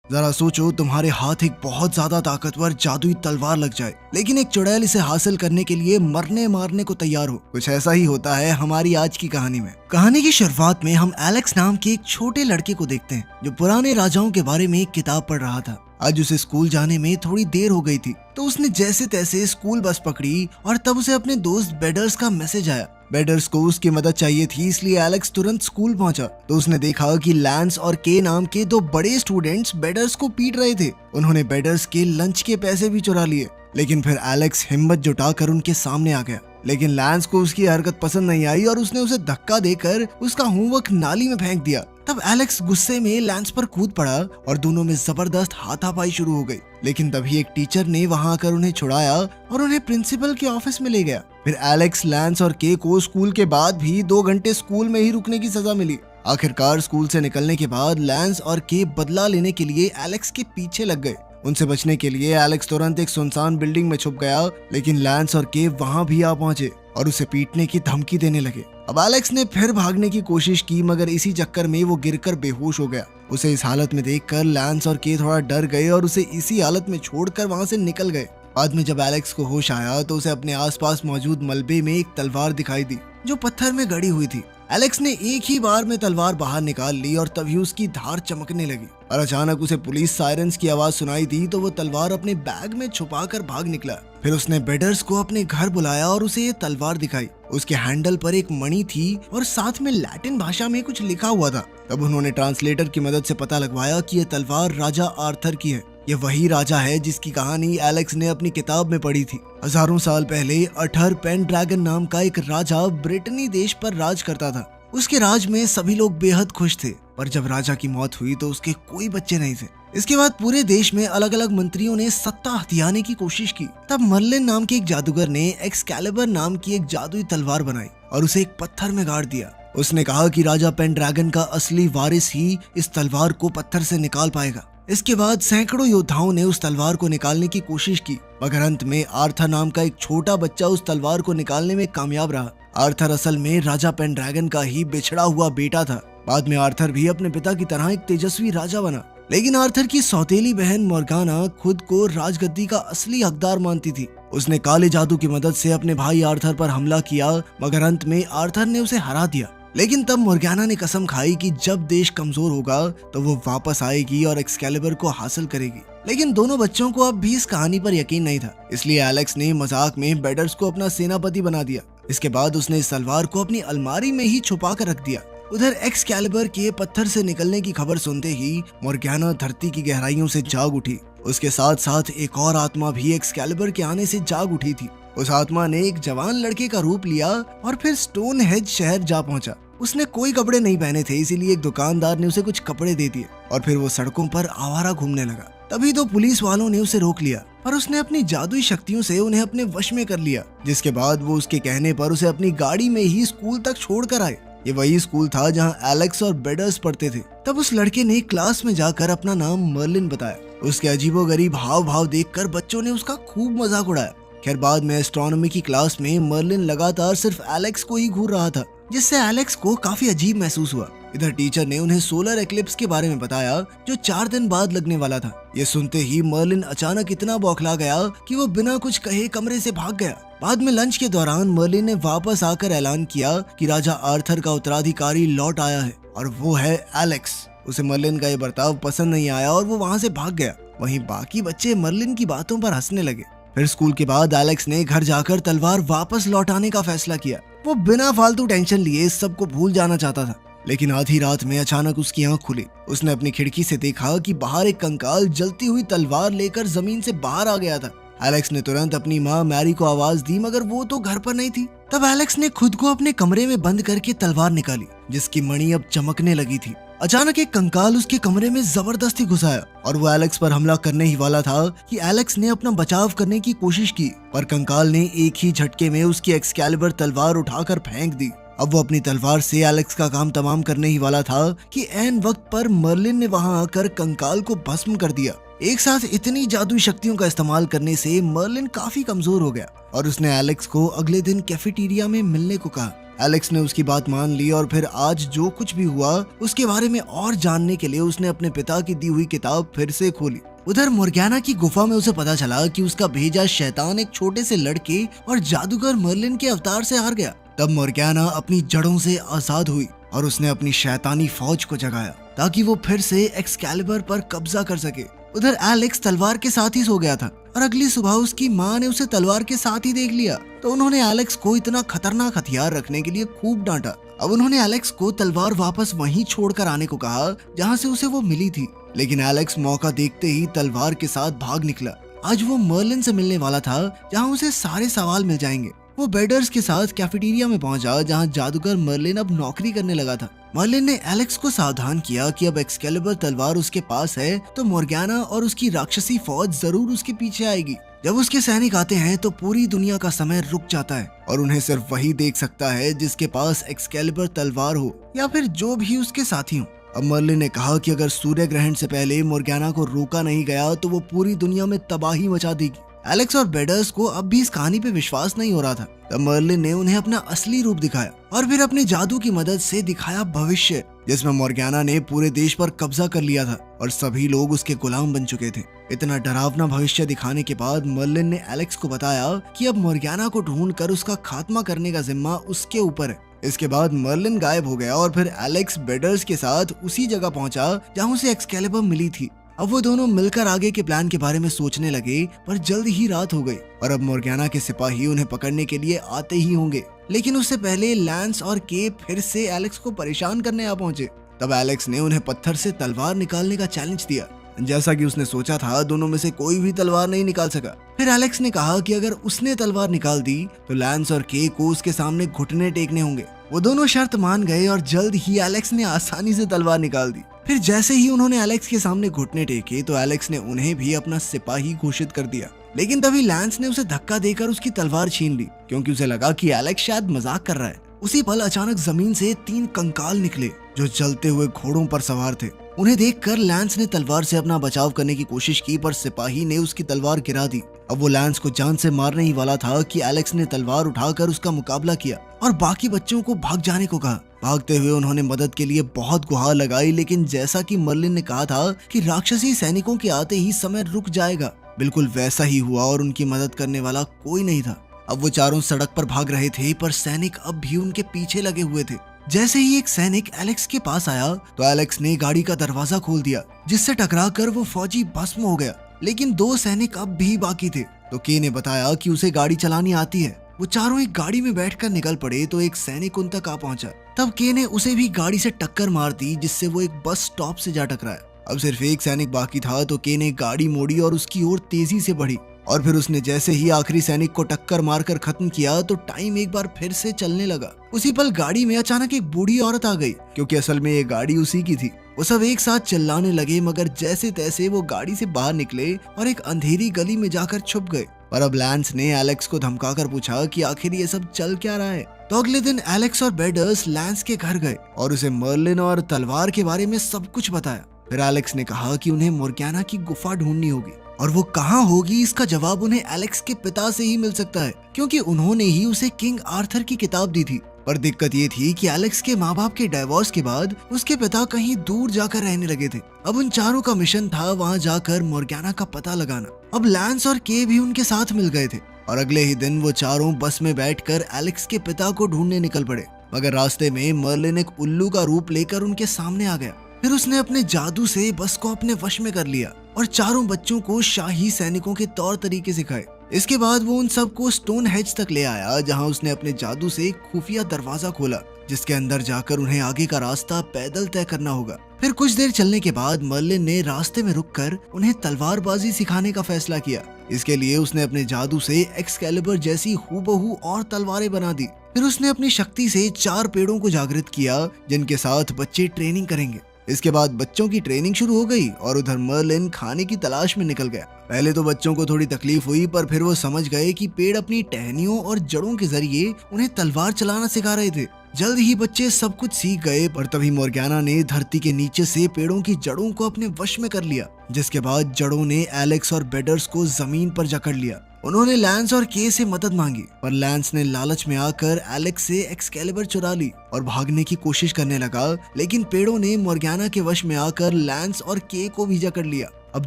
जरा सोचो, तुम्हारे हाथ एक बहुत ज्यादा ताकतवर जादुई तलवार लग जाए, लेकिन एक चुड़ैल इसे हासिल करने के लिए मरने मारने को तैयार हो। कुछ ऐसा ही होता है हमारी आज की कहानी में। कहानी की शुरुआत में हम एलेक्स नाम के एक छोटे लड़के को देखते हैं, जो पुराने राजाओं के बारे में एक किताब पढ़ रहा था। आज उसे स्कूल जाने में थोड़ी देर हो गई थी, तो उसने जैसे तैसे स्कूल बस पकड़ी और तब उसे अपने दोस्त बेडर्स का मैसेज आया। बेडर्स को उसकी मदद चाहिए थी, इसलिए एलेक्स तुरंत स्कूल पहुंचा तो उसने देखा कि लैंस और के नाम के दो बड़े स्टूडेंट्स बेडर्स को पीट रहे थे। उन्होंने बेडर्स के लंच के पैसे भी चुरा लिए, लेकिन फिर एलेक्स हिम्मत जुटाकर उनके सामने आ गया। लेकिन लैंस को उसकी हरकत पसंद नहीं आई और उसने उसे धक्का देकर उसका होमवर्क नाली में फेंक दिया। तब एलेक्स गुस्से में लैंस पर कूद पड़ा और दोनों में जबरदस्त हाथापाई शुरू हो गई। लेकिन तभी एक टीचर ने वहां आकर उन्हें छुड़ाया और उन्हें प्रिंसिपल के ऑफिस में ले गया। फिर एलेक्स, लैंस और के को स्कूल के बाद भी 2 घंटे स्कूल में ही रुकने की सजा मिली। आखिरकार स्कूल से निकलने के बाद लैंस और के बदला लेने के लिए एलेक्स के पीछे लग गए। उनसे बचने के लिए एलेक्स तुरंत एक सुनसान बिल्डिंग में छुप गया, लेकिन लैंस और के वहां भी आ पहुंचे और उसे पीटने की धमकी देने लगे। अब एलेक्स ने फिर भागने की कोशिश की, मगर इसी चक्कर में वो गिरकर बेहोश हो गया। उसे इस हालत में देखकर लैंस और के थोड़ा डर गए और उसे इसी हालत में छोड़कर वहां से निकल गए। बाद में जब एलेक्स को होश आया तो उसे अपने आसपास मौजूद मलबे में एक तलवार दिखाई दी, जो पत्थर में गड़ी हुई थी। एलेक्स ने एक ही बार में तलवार बाहर निकाल ली और तभी उसकी धार चमकने लगी और अचानक उसे पुलिस सायरन्स की आवाज सुनाई दी, तो वो तलवार अपने बैग में छुपाकर भाग निकला। फिर उसने बेडर्स को अपने घर बुलाया और उसे ये तलवार दिखाई। उसके हैंडल पर एक मणि थी और साथ में लैटिन भाषा में कुछ लिखा हुआ था। तब उन्होंने ट्रांसलेटर की मदद से पता लगवाया कि यह तलवार राजा आर्थर की है। ये वही राजा है जिसकी कहानी एलेक्स ने अपनी किताब में पढ़ी थी। हजारों साल पहले अठर पेनड्रैगन नाम का एक राजा ब्रिटेनी देश पर राज करता था। उसके राज में सभी लोग बेहद खुश थे, पर जब राजा की मौत हुई तो उसके कोई बच्चे नहीं थे। इसके बाद पूरे देश में अलग अलग मंत्रियों ने सत्ता हथियाने की कोशिश की। तब मर्लिन नाम के एक जादूगर ने एक्सकैलिबर नाम की एक जादुई तलवार बनाई और उसे एक पत्थर में गाड़ दिया। उसने कहा कि राजा पेनड्रैगन का असली वारिस ही इस तलवार को पत्थर से निकाल पाएगा। इसके बाद सैकड़ों योद्धाओं ने उस तलवार को निकालने की कोशिश की, मगर अंत में आर्थर नाम का एक छोटा बच्चा उस तलवार को निकालने में कामयाब रहा। आर्थर असल में राजा पेनड्रैगन का ही बिछड़ा हुआ बेटा था। बाद में आर्थर भी अपने पिता की तरह एक तेजस्वी राजा बना, लेकिन आर्थर की सौतेली बहन मोर्गाना खुद को राजगद्दी का असली हकदार मानती थी। उसने काले जादू की मदद से अपने भाई आर्थर पर हमला किया, मगर अंत में आर्थर ने उसे हरा दिया। लेकिन तब मोर्गाना ने कसम खाई कि जब देश कमजोर होगा तो वो वापस आएगी और एक्सकैलिबर को हासिल करेगी। लेकिन दोनों बच्चों को अब भी इस कहानी पर यकीन नहीं था, इसलिए एलेक्स ने मजाक में बेडर्स को अपना सेनापति बना दिया। इसके बाद उसने इस तलवार को अपनी अलमारी में ही छुपा कर रख दिया। उधर एक्सकैलिबर के पत्थर से निकलने की खबर सुनते ही मोर्गाना धरती की गहराइयों से जाग उठी। उसके साथ साथ एक और आत्मा भी एक्सकैलिबर के आने से जाग उठी थी। उस आत्मा ने एक जवान लड़के का रूप लिया और फिर स्टोन हेज शहर जा पहुंचा। उसने कोई कपड़े नहीं पहने थे, इसीलिए एक दुकानदार ने उसे कुछ कपड़े दे दिए और फिर वो सड़कों पर आवारा घूमने लगा। तभी तो पुलिस वालों ने उसे रोक लिया, पर उसने अपनी जादुई शक्तियों से उन्हें अपने वश में कर लिया, जिसके बाद वो उसके कहने पर उसे अपनी गाड़ी में ही स्कूल तक छोड़ कर आए। ये वही स्कूल था जहाँ एलेक्स और बेडर्स पढ़ते थे। तब उस लड़के ने क्लास में जाकर अपना नाम मर्लिन बताया। उसके अजीबोगरीब हाव भाव देखकर बच्चों ने उसका खूब मजाक उड़ाया। खैर बाद में एस्ट्रोनॉमी की क्लास में मर्लिन लगातार सिर्फ एलेक्स को ही घूर रहा था, जिससे एलेक्स को काफी अजीब महसूस हुआ। इधर टीचर ने उन्हें सोलर एक्लिप्स के बारे में बताया, जो 4 दिन बाद लगने वाला था। ये सुनते ही मर्लिन अचानक इतना बौखला गया कि वो बिना कुछ कहे कमरे से भाग गया। बाद में लंच के दौरान मर्लिन ने वापस आकर ऐलान किया कि राजा आर्थर का उत्तराधिकारी लौट आया है और वो है एलेक्स। उसे मर्लिन का ये बर्ताव पसंद नहीं आया और वो वहाँ से भाग गया। वहीं बाकी बच्चे मर्लिन की बातों पर हंसने लगे। फिर स्कूल के बाद एलेक्स ने घर जाकर तलवार वापस लौटाने का फैसला किया। वो बिना फालतू टेंशन लिए सबको भूल जाना चाहता था। लेकिन आधी रात में अचानक उसकी आंख खुली। उसने अपनी खिड़की से देखा कि बाहर एक कंकाल जलती हुई तलवार लेकर जमीन से बाहर आ गया था। एलेक्स ने तुरंत अपनी माँ मैरी को आवाज दी, मगर वो तो घर पर नहीं थी। तब एलेक्स ने खुद को अपने कमरे में बंद करके तलवार निकाली, जिसकी मणि अब चमकने लगी थी। अचानक एक कंकाल उसके कमरे में जबरदस्ती घुस आया और वो एलेक्स पर हमला करने ही वाला था कि एलेक्स ने अपना बचाव करने की कोशिश की, पर कंकाल ने एक ही झटके में उसकी एक्सकैलिबर तलवार उठाकर फेंक दी। अब वो अपनी तलवार से एलेक्स का काम तमाम करने ही वाला था कि ऐन वक्त पर मर्लिन ने वहां आकर कंकाल को भस्म कर दिया। एक साथ इतनी जादुई शक्तियों का इस्तेमाल करने से मर्लिन काफी कमजोर हो गया और उसने एलेक्स को अगले दिन कैफेटेरिया में मिलने को कहा। एलेक्स ने उसकी बात मान ली और फिर आज जो कुछ भी हुआ उसके बारे में और जानने के लिए उसने अपने पिता की दी हुई किताब फिर से खोली। उधर मोर्गाना की गुफा में उसे पता चला कि उसका भेजा शैतान एक छोटे से लड़के और जादूगर मर्लिन के अवतार से हार गया। तब मोर्गाना अपनी जड़ों से आजाद हुई और उसने अपनी शैतानी फौज को जगाया ताकि वो फिर से एक्सकैलिबर पर कब्जा कर सके। उधर एलेक्स तलवार के साथ ही सो गया था और अगली सुबह उसकी माँ ने उसे तलवार के साथ ही देख लिया, तो उन्होंने एलेक्स को इतना खतरनाक हथियार रखने के लिए खूब डांटा। अब उन्होंने एलेक्स को तलवार वापस वहीं छोड़कर आने को कहा जहाँ से उसे वो मिली थी, लेकिन एलेक्स मौका देखते ही तलवार के साथ भाग निकला। आज वो मर्लिन से मिलने वाला था जहाँ उसे सारे सवाल मिल जाएंगे। वो बेडर्स के साथ कैफेटेरिया में पहुंचा जहां जादूगर मर्लिन अब नौकरी करने लगा था। मर्लिन ने एलेक्स को सावधान किया कि अब एक्सकैलिबर तलवार उसके पास है तो मोर्गाना और उसकी राक्षसी फौज जरूर उसके पीछे आएगी। जब उसके सैनिक आते हैं तो पूरी दुनिया का समय रुक जाता है और उन्हें सिर्फ वही देख सकता है जिसके पास एक्सकैलिबर तलवार हो या फिर जो भी उसके साथी हो। अब मर्लिन ने कहा कि अगर सूर्य ग्रहण से पहले मोर्गाना को रोका नहीं गया तो वो पूरी दुनिया में तबाही मचा देगी। एलेक्स और बेडर्स को अब भी इस कहानी पे विश्वास नहीं हो रहा था। तब मर्लिन ने उन्हें अपना असली रूप दिखाया और फिर अपने जादू की मदद से दिखाया भविष्य, जिसमें मोर्गाना ने पूरे देश पर कब्जा कर लिया था और सभी लोग उसके गुलाम बन चुके थे। इतना डरावना भविष्य दिखाने के बाद मर्लिन ने एलेक्स को बताया कि अब मोर्गाना को ढूंढकर उसका खात्मा करने का जिम्मा उसके ऊपर है। इसके बाद मर्लिन गायब हो गया और फिर एलेक्स बेडर्स के साथ उसी जगह पहुंचा जहां उसे एक्सकैलिबर मिली थी। अब वो दोनों मिलकर आगे के प्लान के बारे में सोचने लगे, पर जल्द ही रात हो गई और अब मोर्गाना के सिपाही उन्हें पकड़ने के लिए आते ही होंगे। लेकिन उससे पहले लैंस और के फिर से एलेक्स को परेशान करने आ पहुंचे। तब एलेक्स ने उन्हें पत्थर से तलवार निकालने का चैलेंज दिया। जैसा कि उसने सोचा था, दोनों में से कोई भी तलवार नहीं निकाल सका। फिर एलेक्स ने कहा कि अगर उसने तलवार निकाल दी तो लैंस और के को उसके सामने घुटने टेकने होंगे। वो दोनों शर्त मान गए और जल्द ही एलेक्स ने आसानी से तलवार निकाल दी। फिर जैसे ही उन्होंने एलेक्स के सामने घुटने टेके तो एलेक्स ने उन्हें भी अपना सिपाही घोषित कर दिया। लेकिन तभी लैंस ने उसे धक्का देकर उसकी तलवार छीन ली, क्योंकि उसे लगा कि एलेक्स शायद मजाक कर रहा है। उसी पल अचानक जमीन से 3 कंकाल निकले जो जलते हुए घोड़ों पर सवार थे। उन्हें देखकर लैंस ने तलवार से अपना बचाव करने की कोशिश की, पर सिपाही ने उसकी तलवार गिरा दी। अब वो लैंस को जान से मारने ही वाला था कि एलेक्स ने तलवार उठाकर उसका मुकाबला किया और बाकी बच्चों को भाग जाने को कहा। भागते हुए उन्होंने मदद के लिए बहुत गुहार लगाई, लेकिन जैसा कि मर्लिन ने कहा था कि राक्षसी सैनिकों के आते ही समय रुक जाएगा, बिल्कुल वैसा ही हुआ और उनकी मदद करने वाला कोई नहीं था। अब वो चारों सड़क पर भाग रहे थे, पर सैनिक अब भी उनके पीछे लगे हुए थे। जैसे ही एक सैनिक एलेक्स के पास आया तो एलेक्स ने गाड़ी का दरवाजा खोल दिया, जिससे टकराकर वो फौजी भस्म हो गया। लेकिन 2 सैनिक अब भी बाकी थे। तो के ने बताया कि उसे गाड़ी चलानी आती है। वो चारों एक गाड़ी में बैठकर निकल पड़े तो एक सैनिक उन तक आ पहुंचा। तब के ने उसे भी गाड़ी से टक्कर मार दी, जिससे वो एक बस स्टॉप से जा टकराया। अब सिर्फ एक सैनिक बाकी था तो के ने गाड़ी मोड़ी और उसकी ओर तेजी से बढ़ी और फिर उसने जैसे ही आखिरी सैनिक को टक्कर मारकर खत्म किया तो टाइम एक बार फिर से चलने लगा। उसी पल गाड़ी में अचानक एक बूढ़ी औरत आ गई, क्योंकि असल में ये गाड़ी उसी की थी। वो सब एक साथ चिल्लाने लगे, मगर जैसे तैसे वो गाड़ी से बाहर निकले और एक अंधेरी गली में जाकर छुप गए। पर अब लैंस ने एलेक्स को धमकाकर पूछा कि आखिर ये सब चल क्या रहा है। तो अगले दिन एलेक्स और बेडर्स लैंस के घर गए और उसे मर्लिन और तलवार के बारे में सब कुछ बताया। फिर एलेक्स ने कहा कि उन्हें मोर्गाना की गुफा ढूंढनी होगी और वो कहाँ होगी इसका जवाब उन्हें एलेक्स के पिता से ही मिल सकता है, क्योंकि उन्होंने ही उसे किंग आर्थर की किताब दी थी। पर दिक्कत ये थी कि एलेक्स के माँ बाप के डाइवोर्स के बाद उसके पिता कहीं दूर जाकर रहने लगे थे। अब उन चारों का मिशन था वहाँ जाकर मोर्गाना का पता लगाना। अब लैंस और के भी उनके साथ मिल गए थे और अगले ही दिन वो चारों बस में बैठकर एलेक्स के पिता को ढूंढने निकल पड़े। मगर रास्ते में मर्लिन एक उल्लू का रूप लेकर उनके सामने आ गया। फिर उसने अपने जादू से बस को अपने वश में कर लिया और चारों बच्चों को शाही सैनिकों के तौर तरीके सिखाए। इसके बाद वो उन सबको स्टोन हेज तक ले आया, जहां उसने अपने जादू से एक खुफिया दरवाजा खोला, जिसके अंदर जाकर उन्हें आगे का रास्ता पैदल तय करना होगा। फिर कुछ देर चलने के बाद मर्लिन ने रास्ते में रुककर उन्हें तलवारबाजी सिखाने का फैसला किया। इसके लिए उसने अपने जादू से एक्सकैलिबर जैसी हूबहू और तलवारें बना दी। फिर उसने अपनी शक्ति से 4 पेड़ों को जागृत किया, जिनके साथ बच्चे ट्रेनिंग करेंगे। इसके बाद बच्चों की ट्रेनिंग शुरू हो गई और उधर मर्लिन खाने की तलाश में निकल गया। पहले तो बच्चों को थोड़ी तकलीफ हुई, पर फिर वो समझ गए कि पेड़ अपनी टहनियों और जड़ों के जरिए उन्हें तलवार चलाना सिखा रहे थे। जल्द ही बच्चे सब कुछ सीख गए, पर तभी मोर्गाना ने धरती के नीचे से पेड़ों की जड़ों को अपने वश में कर लिया, जिसके बाद जड़ों ने एलेक्स और बेडर्स को जमीन पर जकड़ लिया उन्होंने लैंस और के से मदद मांगी, पर लैंस ने लालच में आकर एलेक्स से एक्सकैलिबर चुरा ली और भागने की कोशिश करने लगा, लेकिन पेड़ों ने मोर्गाना के वश में आकर लैंस और के को भी जकड़ लिया। अब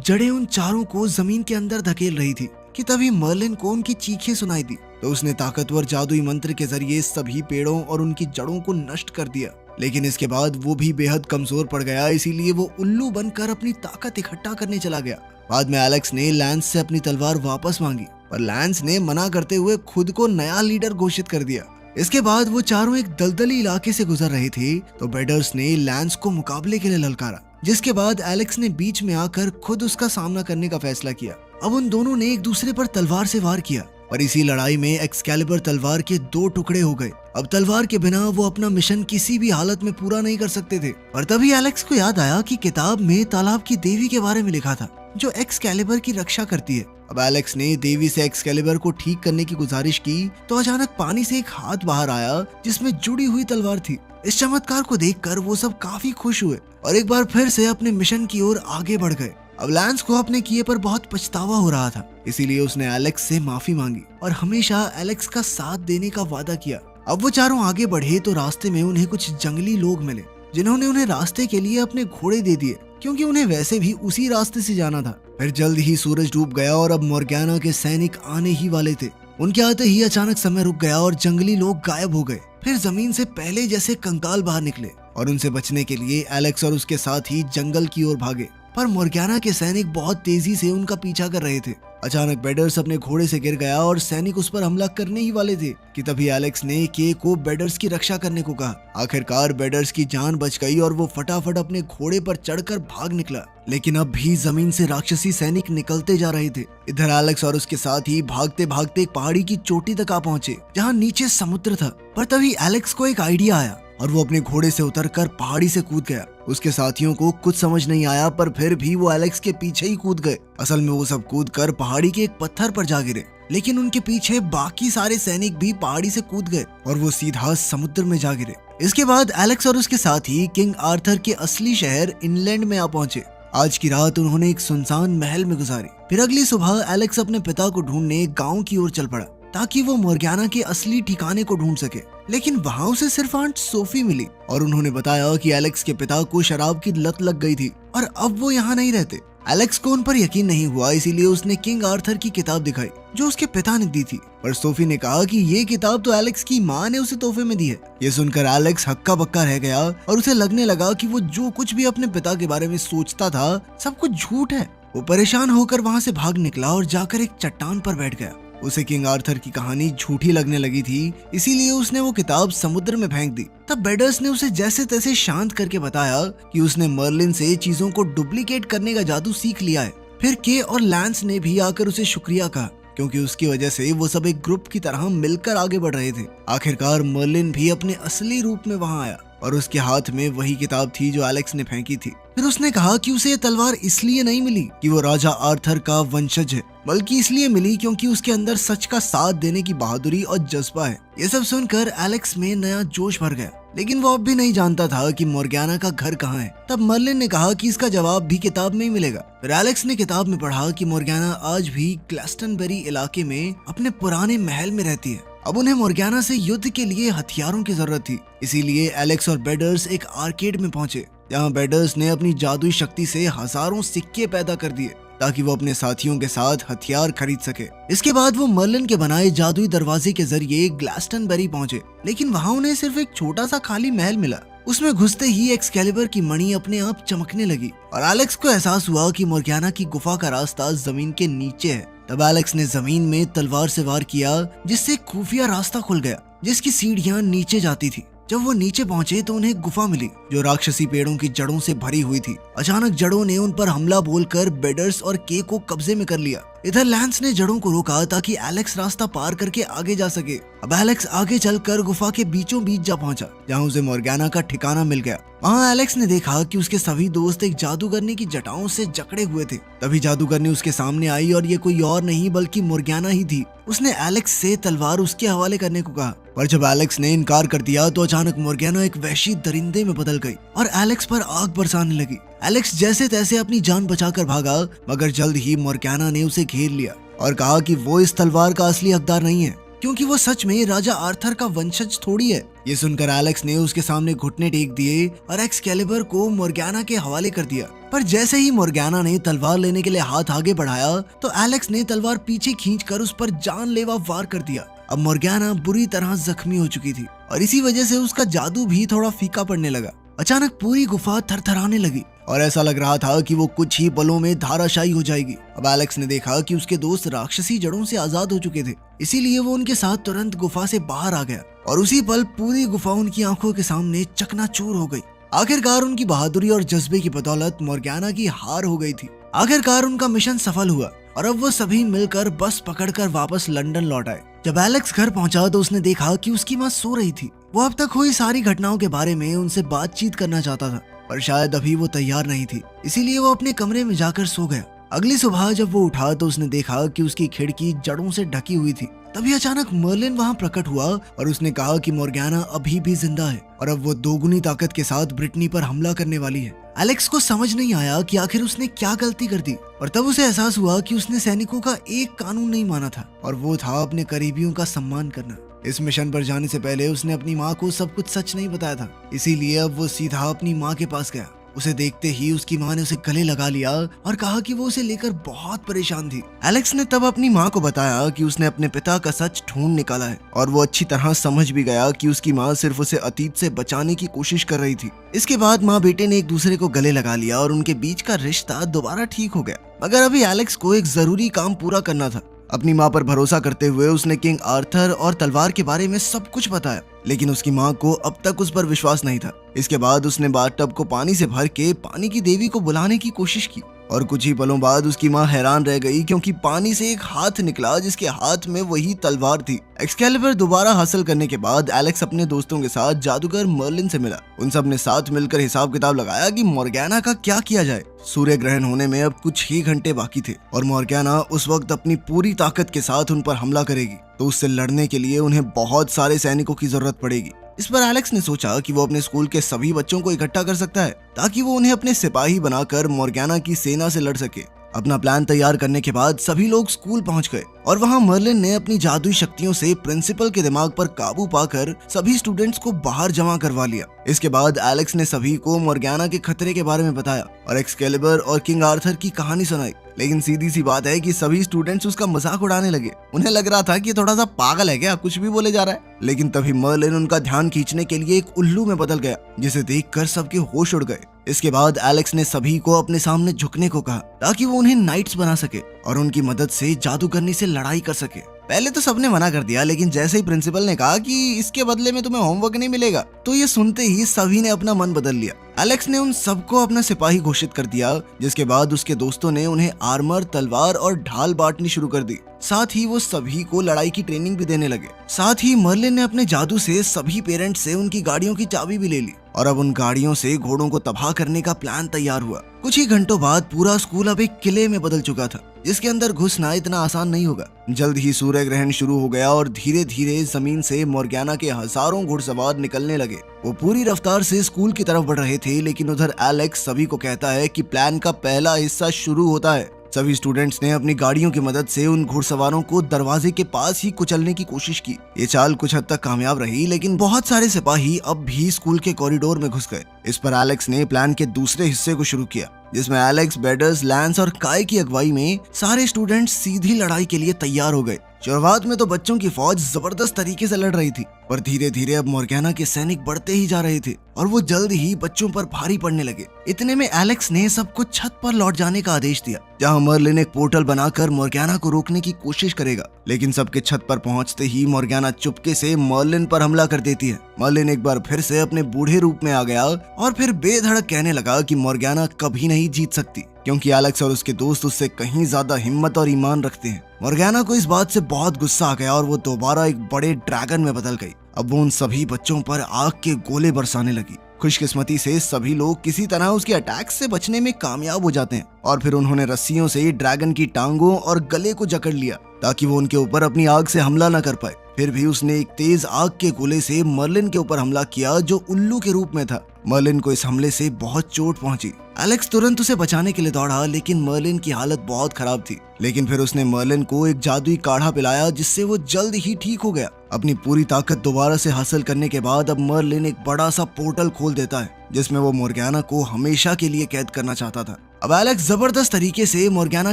जड़ें उन चारों को जमीन के अंदर धकेल रही थी कि तभी मर्लिन को उनकी चीखें सुनाई दी, तो उसने ताकतवर जादुई मंत्र के जरिए सभी पेड़ों और उनकी जड़ों को नष्ट कर दिया। लेकिन इसके बाद वो भी बेहद कमजोर पड़ गया, इसीलिए वो उल्लू बनकर अपनी ताकत इकट्ठा करने चला गया। बाद में एलेक्स ने लैंस से अपनी तलवार वापस मांगी, पर लैंस ने मना करते हुए खुद को नया लीडर घोषित कर दिया। इसके बाद वो चारों एक दलदली इलाके से गुजर रहे थे, तो बेडर्स ने लैंस को मुकाबले के लिए ललकारा, जिसके बाद एलेक्स ने बीच में आकर खुद उसका सामना करने का फैसला किया। अब उन दोनों ने एक दूसरे पर तलवार से वार किया, और इसी लड़ाई में एक्सकैलिबर तलवार के 2 टुकड़े हो गए। अब तलवार के बिना वो अपना मिशन किसी भी हालत में पूरा नहीं कर सकते थे। और तभी एलेक्स को याद आया कि किताब में तालाब की देवी के बारे में लिखा था, जो एक्सकैलिबर की रक्षा करती है। अब एलेक्स ने देवी से एक्सकैलिबर को ठीक करने की गुजारिश की, तो अचानक पानी से एक हाथ बाहर आया जिसमें जुड़ी हुई तलवार थी। इस चमत्कार को देखकर वो सब काफी खुश हुए और एक बार फिर से अपने मिशन की ओर आगे बढ़ गए। अब लैंस को अपने किए पर बहुत पछतावा हो रहा था, इसीलिए उसने एलेक्स से माफी मांगी और हमेशा एलेक्स का साथ देने का वादा किया। अब वो चारों आगे बढ़े तो रास्ते में उन्हें कुछ जंगली लोग मिले, जिन्होंने उन्हें रास्ते के लिए अपने घोड़े दे दिए, क्योंकि उन्हें वैसे भी उसी रास्ते से जाना था। फिर जल्द ही सूरज डूब गया और अब मोर्गाना के सैनिक आने ही वाले थे। उनके आते ही अचानक समय रुक गया और जंगली लोग गायब हो गए। फिर जमीन से पहले जैसे कंकाल बाहर निकले और उनसे बचने के लिए एलेक्स और उसके साथ ही जंगल की ओर भागे, पर मोर्गाना के सैनिक बहुत तेजी से उनका पीछा कर रहे थे। अचानक बेडर्स अपने घोड़े से गिर गया और सैनिक उस पर हमला करने ही वाले थे कि तभी एलेक्स ने के को बेडर्स की रक्षा करने को कहा। आखिरकार बेडर्स की जान बच गई और वो फटाफट अपने घोड़े पर चढ़कर भाग निकला, लेकिन अब भी जमीन से राक्षसी सैनिक निकलते जा रहे थे। इधर एलेक्स और उसके साथ ही भागते भागते एक पहाड़ी की चोटी तक आ पहुंचे, जहाँ नीचे समुद्र था। पर तभी एलेक्स को एक आइडिया आया और वो अपने घोड़े से उतरकर पहाड़ी से कूद गया। उसके साथियों को कुछ समझ नहीं आया, पर फिर भी वो एलेक्स के पीछे ही कूद गए। असल में वो सब कूदकर पहाड़ी के एक पत्थर पर जा गिरे, लेकिन उनके पीछे बाकी सारे सैनिक भी पहाड़ी से कूद गए और वो सीधा समुद्र में जा गिरे। इसके बाद एलेक्स और उसके साथी किंग आर्थर के असली शहर इंग्लैंड में आ पहुंचे। आज की रात उन्होंने एक सुनसान महल में गुजारी। फिर अगली सुबह एलेक्स अपने पिता को ढूंढने गाँव की ओर चल पड़ा, ताकि वो मोर्गाना के असली ठिकाने को ढूंढ सके। लेकिन वहाँ उसे सिर्फ आंट सोफी मिली और उन्होंने बताया कि एलेक्स के पिता को शराब की लत लग गई थी और अब वो यहाँ नहीं रहते। एलेक्स को उन पर यकीन नहीं हुआ, इसीलिए उसने किंग आर्थर की किताब दिखाई जो उसके पिता ने दी थी। पर सोफी ने कहा कि ये किताब तो एलेक्स की माँ ने उसे तोहफे में दी है। ये सुनकर एलेक्स हक्का बक्का रह गया और उसे लगने लगा कि वो जो कुछ भी अपने पिता के बारे में सोचता था सब कुछ झूठ है। वो परेशान होकर वहाँ से भाग निकला और जाकर एक चट्टान पर बैठ गया। उसे किंग आर्थर की कहानी झूठी लगने लगी थी, इसीलिए उसने वो किताब समुद्र में फेंक दी। तब बेडर्स ने उसे जैसे तैसे शांत करके बताया कि उसने मर्लिन से चीजों को डुप्लीकेट करने का जादू सीख लिया है। फिर के और लैंस ने भी आकर उसे शुक्रिया कहा, क्योंकि उसकी वजह से वो सब एक ग्रुप की तरह मिलकर आगे बढ़ रहे थे। आखिरकार मर्लिन भी अपने असली रूप में वहाँ आया और उसके हाथ में वही किताब थी जो एलेक्स ने फेंकी थी। फिर उसने कहा कि उसे ये तलवार इसलिए नहीं मिली कि वो राजा आर्थर का वंशज है, बल्कि इसलिए मिली क्योंकि उसके अंदर सच का साथ देने की बहादुरी और जज्बा है। ये सब सुनकर एलेक्स में नया जोश भर गया, लेकिन वो अब भी नहीं जानता था कि मोर्गाना का घर कहाँ है। तब मर्लिन ने कहा कि इसका जवाब भी किताब में ही मिलेगा। फिर एलेक्स ने किताब में पढ़ा कि मोर्गाना आज भी ग्लास्टनबरी इलाके में अपने पुराने महल में रहती है। अब उन्हें मोर्गाना से युद्ध के लिए हथियारों की जरूरत थी, इसीलिए एलेक्स और बेडर्स एक आर्केड में पहुंचे, जहां बेडर्स ने अपनी जादुई शक्ति से हजारों सिक्के पैदा कर दिए ताकि वो अपने साथियों के साथ हथियार खरीद सके। इसके बाद वो मर्लिन के बनाए जादुई दरवाजे के जरिए ग्लास्टनबरी पहुंचे, लेकिन वहां उन्हें सिर्फ एक छोटा सा खाली महल मिला। उसमें घुसते ही एक्सकैलिबर की मणि अपने आप चमकने लगी और एलेक्स को एहसास हुआ कि मोर्गाना की गुफा का रास्ता जमीन के नीचे है। तब एलेक्स ने जमीन में तलवार से वार किया, जिससे एक खुफिया रास्ता खुल गया जिसकी सीढ़ियां नीचे जाती थी। जब वो नीचे पहुंचे तो उन्हें गुफा मिली जो राक्षसी पेड़ों की जड़ों से भरी हुई थी। अचानक जड़ों ने उन पर हमला बोलकर बेडर्स और के को कब्जे में कर लिया। इधर लैंस ने जड़ों को रोका ताकि एलेक्स रास्ता पार करके आगे जा सके। अब एलेक्स आगे चलकर गुफा के बीचों बीच जा पहुंचा, जहां उसे मोर्गाना का ठिकाना मिल गया। वहां एलेक्स ने देखा कि उसके सभी दोस्त एक जादूगरनी की जटाओं से जकड़े हुए थे। तभी जादूगरनी उसके सामने आई और ये कोई और नहीं बल्कि मोर्गाना ही थी। उसने एलेक्स से तलवार उसके हवाले करने को कहा, पर जब एलेक्स ने इनकार कर दिया तो अचानक मोर्गाना एक वहशी दरिंदे में बदल गई और एलेक्स पर आग बरसाने लगी। एलेक्स जैसे तैसे अपनी जान बचाकर भागा, मगर जल्द ही मोर्गाना ने उसे घेर लिया। और कहा कि वो इस तलवार का असली हकदार नहीं है, क्योंकि वो सच में राजा आर्थर का वंशज थोड़ी है। ये सुनकर एलेक्स ने उसके सामने घुटने टेक दिए और एक्सकैलिबर को मोर्गेना के हवाले कर दिया। पर जैसे ही मोर्गेना ने तलवार लेने के लिए हाथ आगे बढ़ाया तो एलेक्स ने तलवार पीछे खींचकर उस पर जानलेवा वार कर दिया। अब मोर्गेना बुरी तरह जख्मी हो चुकी थी और इसी वजह से उसका जादू भी थोड़ा फीका पड़ने लगा। अचानक पूरी गुफा थरथराने लगी और ऐसा लग रहा था कि वो कुछ ही पलों में धाराशायी हो जाएगी। अब एलेक्स ने देखा कि उसके दोस्त राक्षसी जड़ों से आजाद हो चुके थे, इसीलिए वो उनके साथ तुरंत गुफा से बाहर आ गया और उसी पल पूरी गुफा उनकी आंखों के सामने चकनाचूर हो गई। आखिरकार उनकी बहादुरी और जज्बे की बदौलत मोर्गेना की हार हो गई थी। आखिरकार उनका मिशन सफल हुआ और अब वो सभी मिलकर बस पकड़कर वापस लंदन लौट आए। जब एलेक्स घर पहुंचा तो उसने देखा कि उसकी माँ सो रही थी। वो अब तक हुई सारी घटनाओं के बारे में उनसे बातचीत करना चाहता था, पर शायद अभी वो तैयार नहीं थी, इसीलिए वो अपने कमरे में जाकर सो गया। अगली सुबह जब वो उठा तो उसने देखा कि उसकी खिड़की जड़ों से ढकी हुई थी। तभी अचानक मर्लिन वहाँ प्रकट हुआ और उसने कहा कि मोर्गेना अभी भी जिंदा है और अब वो दोगुनी ताकत के साथ ब्रिटनी पर हमला करने वाली है। एलेक्स को समझ नहीं आया कि आखिर उसने क्या गलती कर दी और तब उसे एहसास हुआ कि उसने सैनिकों का एक कानून नहीं माना था और वो था अपने करीबियों का सम्मान करना। इस मिशन पर जाने से पहले उसने अपनी माँ को सब कुछ सच नहीं बताया था, इसीलिए अब वो सीधा अपनी माँ के पास गया। उसे देखते ही उसकी माँ ने उसे गले लगा लिया और कहा कि वो उसे लेकर बहुत परेशान थी। एलेक्स ने तब अपनी माँ को बताया कि उसने अपने पिता का सच ढूंढ निकाला है और वो अच्छी तरह समझ भी गया कि उसकी माँ सिर्फ उसे अतीत से बचाने की कोशिश कर रही थी। इसके बाद माँ बेटे ने एक दूसरे को गले लगा लिया और उनके बीच का रिश्ता दोबारा ठीक हो गया। मगर अभी एलेक्स को एक जरूरी काम पूरा करना था। अपनी माँ पर भरोसा करते हुए उसने किंग आर्थर और तलवार के बारे में सब कुछ बताया, लेकिन उसकी माँ को अब तक उस पर विश्वास नहीं था। इसके बाद उसने बाथटब को पानी से भर के पानी की देवी को बुलाने की कोशिश की और कुछ ही पलों बाद उसकी माँ हैरान रह गई, क्योंकि पानी से एक हाथ निकला जिसके हाथ में वही तलवार थी। एक्सकैलिबर दोबारा हासिल करने के बाद एलेक्स अपने दोस्तों के साथ जादूगर मर्लिन से मिला। उन सब ने साथ मिलकर हिसाब किताब लगाया कि मोर्गेना का क्या किया जाए। सूर्य ग्रहण होने में अब कुछ ही घंटे बाकी थे और मोर्गेना उस वक्त अपनी पूरी ताकत के साथ उन पर हमला करेगी, तो उससे लड़ने के लिए उन्हें बहुत सारे सैनिकों की जरूरत पड़ेगी। इस पर एलेक्स ने सोचा कि वो अपने स्कूल के सभी बच्चों को इकट्ठा कर सकता है ताकि वो उन्हें अपने सिपाही बनाकर मोर्गेना की सेना से लड़ सके। अपना प्लान तैयार करने के बाद सभी लोग स्कूल पहुंच गए और वहां मर्लिन ने अपनी जादुई शक्तियों से प्रिंसिपल के दिमाग पर काबू पाकर सभी स्टूडेंट्स को बाहर जमा करवा लिया। इसके बाद एलेक्स ने सभी को मोर्गेना के खतरे के बारे में बताया और एक्सकैलिबर और किंग आर्थर की कहानी सुनाई। लेकिन सीधी सी बात है कि सभी स्टूडेंट्स उसका मजाक उड़ाने लगे। उन्हें लग रहा था कि थोड़ा सा पागल है क्या, कुछ भी बोले जा रहा है। लेकिन तभी मर्लिन उनका ध्यान खींचने के लिए एक उल्लू में बदल गया, जिसे देखकर सबके होश उड़ गए। इसके बाद एलेक्स ने सभी को अपने सामने झुकने को कहा ताकि वो उन्हें नाइट्स बना सके और उनकी मदद से जादूगरनी से लड़ाई कर सके। पहले तो सबने मना कर दिया, लेकिन जैसे ही प्रिंसिपल ने कहा कि इसके बदले में तुम्हें होमवर्क नहीं मिलेगा, तो ये सुनते ही सभी ने अपना मन बदल लिया। एलेक्स ने उन सबको अपना सिपाही घोषित कर दिया, जिसके बाद उसके दोस्तों ने उन्हें आर्मर, तलवार और ढाल बांटनी शुरू कर दी। साथ ही वो सभी को लड़ाई की ट्रेनिंग भी देने लगे। साथ ही मर्लिन ने अपने जादू से सभी पेरेंट्स से उनकी गाड़ियों की चाबी भी ले ली और अब उन गाड़ियों से घोड़ों को तबाह करने का प्लान तैयार हुआ। कुछ ही घंटों बाद पूरा स्कूल अब एक किले में बदल चुका था, जिसके अंदर घुसना इतना आसान नहीं होगा। जल्द ही सूर्य ग्रहण शुरू हो गया और धीरे धीरे जमीन से मोर्गेना के हजारों घुड़सवार निकलने लगे। वो पूरी रफ्तार से स्कूल की तरफ बढ़ रहे थे, लेकिन उधर एलेक्स सभी को कहता है कि प्लान का पहला हिस्सा शुरू होता है। सभी स्टूडेंट्स ने अपनी गाड़ियों की मदद से उन घुड़सवारों को दरवाजे के पास ही कुचलने की कोशिश की। ये चाल कुछ हद तक कामयाब रही, लेकिन बहुत सारे सिपाही अब भी स्कूल के कॉरिडोर में घुस गए। इस पर एलेक्स ने प्लान के दूसरे हिस्से को शुरू किया, जिसमें एलेक्स, बेडर्स, लैंस और काय की अगुवाई में सारे स्टूडेंट्स सीधी लड़ाई के लिए तैयार हो गए। शुरुआत में तो बच्चों की फौज जबरदस्त तरीके से लड़ रही थी, पर धीरे धीरे अब मोर्गेना के सैनिक बढ़ते ही जा रहे थे और वो जल्द ही बच्चों पर भारी पड़ने लगे। इतने में एलेक्स ने सबको छत पर लौट जाने का आदेश दिया, जहां मर्लिन एक पोर्टल बनाकर मोर्गेना को रोकने की कोशिश करेगा। लेकिन सबके छत पर पहुंचते ही मोर्गेना चुपके से मर्लिन पर हमला कर देती है। मर्लिन एक बार फिर से अपने बूढ़े रूप में आ गया और फिर बेधड़क कहने लगा कि मोर्गेना कभी नहीं जीत सकती, क्योंकि एलेक्स और उसके दोस्त उससे कहीं ज्यादा हिम्मत और ईमान रखते हैं। मोर्गेना को इस बात से बहुत गुस्सा आ गया और वो दोबारा एक बड़े ड्रैगन में बदल गई। अब वो उन सभी बच्चों पर आग के गोले बरसाने लगी। खुशकिस्मती से सभी लोग किसी तरह उसके अटैक से बचने में कामयाब हो जाते हैं और फिर उन्होंने रस्सियों से ड्रैगन की टांगों और गले को जकड़ लिया ताकि वो उनके ऊपर अपनी आग से हमला न कर पाए। फिर भी उसने एक तेज आग के गोले से मर्लिन के ऊपर हमला किया, जो उल्लू के रूप में था। मर्लिन को इस हमले से बहुत चोट पहुंची। एलेक्स तुरंत उसे बचाने के लिए दौड़ा, लेकिन मर्लिन की हालत बहुत खराब थी। लेकिन फिर उसने मर्लिन को एक जादुई काढ़ा पिलाया, जिससे वो जल्द ही ठीक हो गया। अपनी पूरी ताकत दोबारा से हासिल करने के बाद अब मर्लिन एक बड़ा सा पोर्टल खोल देता है, जिसमें वो मोर्गाना को हमेशा के लिए कैद करना चाहता था। अब एलेक्स जबरदस्त तरीके से मोर्गाना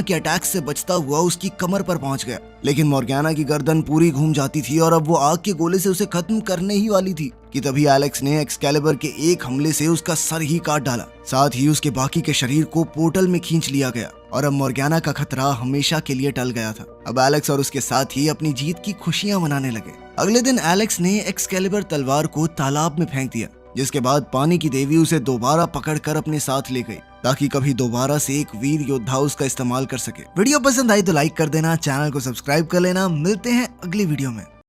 के अटैक से बचता हुआ उसकी कमर पर पहुंच गया, लेकिन मोर्गाना की गर्दन पूरी घूम जाती थी और अब वो आग के गोले से उसे खत्म करने ही वाली थी कि तभी एलेक्स ने एक्सकैलिबर के एक हमले से उसका सर ही काट डाला। साथ ही उसके बाकी के शरीर को पोर्टल में खींच लिया गया और अब मोर्गाना का खतरा हमेशा के लिए टल गया था। अब एलेक्स और उसके साथी अपनी जीत की खुशियां मनाने लगे। अगले दिन एलेक्स ने एक्सकैलिबर तलवार को तालाब में फेंक दिया, जिसके बाद पानी की देवी उसे दोबारा पकड़कर अपने साथ ले गई, ताकि कभी दोबारा से एक वीर योद्धा उसका इस्तेमाल कर सके। वीडियो पसंद आई तो लाइक कर देना, चैनल को सब्सक्राइब कर लेना। मिलते हैं अगली वीडियो में।